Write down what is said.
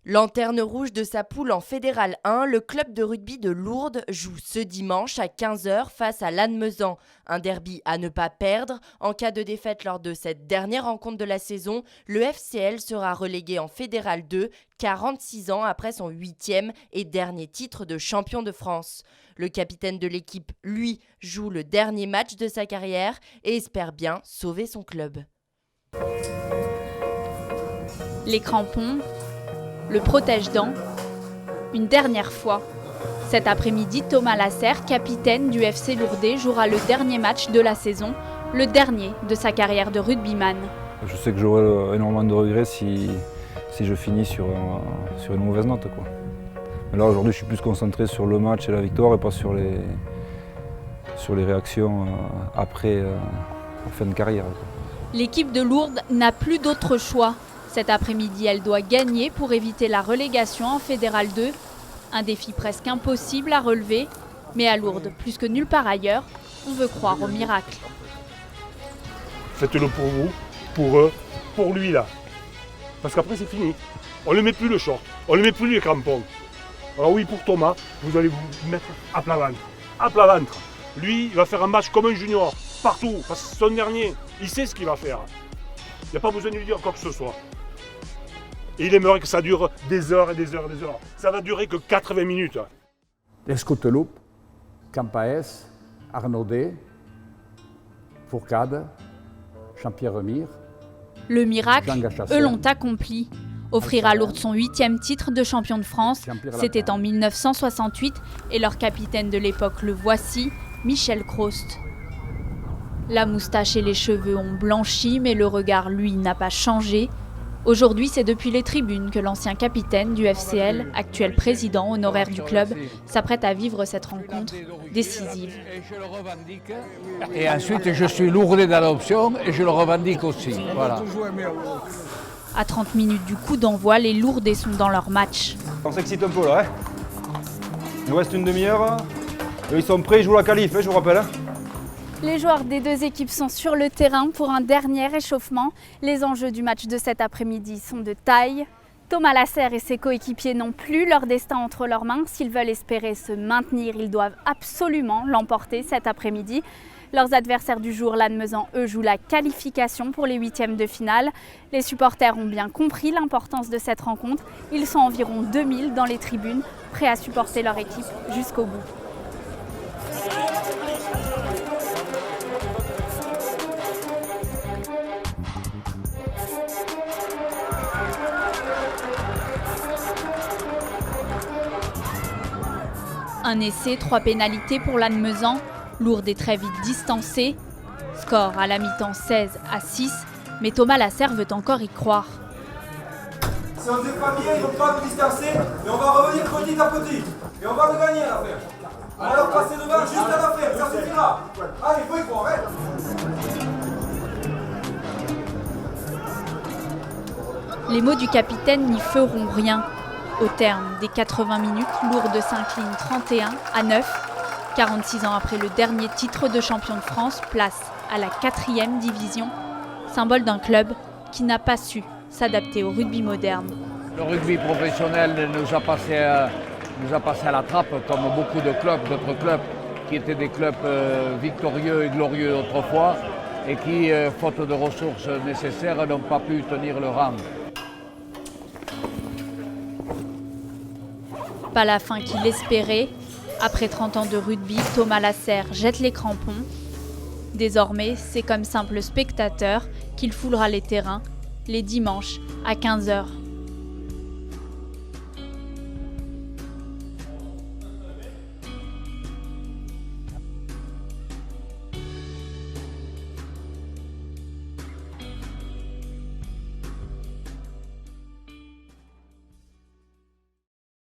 Lanterne rouge de sa poule en Fédéral 1, le club de rugby de Lourdes joue ce dimanche à 15h face à Lannemezan. Un derby à ne pas perdre. En cas de défaite lors de cette dernière rencontre de la saison, le FCL sera relégué en Fédéral 2, 46 ans après son 8e et dernier titre de champion de France. Le capitaine de l'équipe, lui, joue le dernier match de sa carrière et espère bien sauver son club. Les crampons, le protège-dents, une dernière fois. Cet après-midi, Thomas Lasserre, capitaine du FC Lourdais, jouera le dernier match de la saison, le dernier de sa carrière de rugbyman. Je sais que j'aurai énormément de regrets si je finis sur une mauvaise note, quoi. Mais là, aujourd'hui, je suis plus concentré sur le match et la victoire et pas sur les réactions après, en fin de carrière, quoi. L'équipe de Lourdes n'a plus d'autre choix. Cet après-midi, elle doit gagner pour éviter la relégation en Fédéral 2. Un défi presque impossible à relever, mais à Lourdes, plus que nulle part ailleurs, on veut croire au miracle. Faites-le pour vous, pour eux, pour lui là. Parce qu'après c'est fini. On ne met plus le short, on ne met plus les crampons. Alors oui, pour Thomas, vous allez vous mettre à plat ventre. À plat ventre. Lui, il va faire un match comme un junior, partout, parce que c'est son dernier. Il sait ce qu'il va faire. Il n'y a pas besoin de lui dire quoi que ce soit. Et il aimerait que ça dure des heures et des heures et des heures. Ça va durer que 80 minutes. Escouteloup, Campaès, Arnaudet, Fourcade, Champierre-Remire. Le miracle, eux l'ont accompli. Offrir à Lourdes son 8e titre de champion de France, c'était en 1968 et leur capitaine de l'époque, le voici, Michel Crost. La moustache et les cheveux ont blanchi, mais le regard, lui, n'a pas changé. Aujourd'hui, c'est depuis les tribunes que l'ancien capitaine du FCL, actuel président honoraire du club, s'apprête à vivre cette rencontre décisive. Et ensuite, je suis lourdé d'adoption et je le revendique aussi. Voilà. À 30 minutes du coup d'envoi, les Lourdais sont dans leur match. On s'excite un peu là, hein. Il nous reste une demi-heure. Ils sont prêts, ils jouent la qualif, je vous rappelle. Les joueurs des deux équipes sont sur le terrain pour un dernier échauffement. Les enjeux du match de cet après-midi sont de taille. Thomas Lasserre et ses coéquipiers n'ont plus leur destin entre leurs mains. S'ils veulent espérer se maintenir, ils doivent absolument l'emporter cet après-midi. Leurs adversaires du jour, Lannemezan, eux, jouent la qualification pour les 8e de finale. Les supporters ont bien compris l'importance de cette rencontre. Ils sont environ 2000 dans les tribunes, prêts à supporter leur équipe jusqu'au bout. Un essai, 3 pénalités pour Lannemezan. Lourdes est très vite distancé. Score à la mi-temps 16-6, mais Thomas Lasserre veut encore y croire. Si on ne fait pas bien, ils ne vont pas nous distancer, et on va revenir petit à petit. Et on va le gagner à l'affaire. On va leur passer devant juste à l'affaire, ça suffira. Allez, il faut y croire, hein. Les mots du capitaine n'y feront rien. Au terme des 80 minutes, Lourdes s'incline 31-9. 46 ans après le dernier titre de champion de France, place à la 4e division, symbole d'un club qui n'a pas su s'adapter au rugby moderne. Le rugby professionnel nous a passé à la trappe, comme beaucoup de clubs, d'autres clubs qui étaient des clubs victorieux et glorieux autrefois et qui, faute de ressources nécessaires, n'ont pas pu tenir le rang. Pas la fin qu'il espérait. Après 30 ans de rugby, Thomas Lasserre jette les crampons. Désormais, c'est comme simple spectateur qu'il foulera les terrains les dimanches à 15h.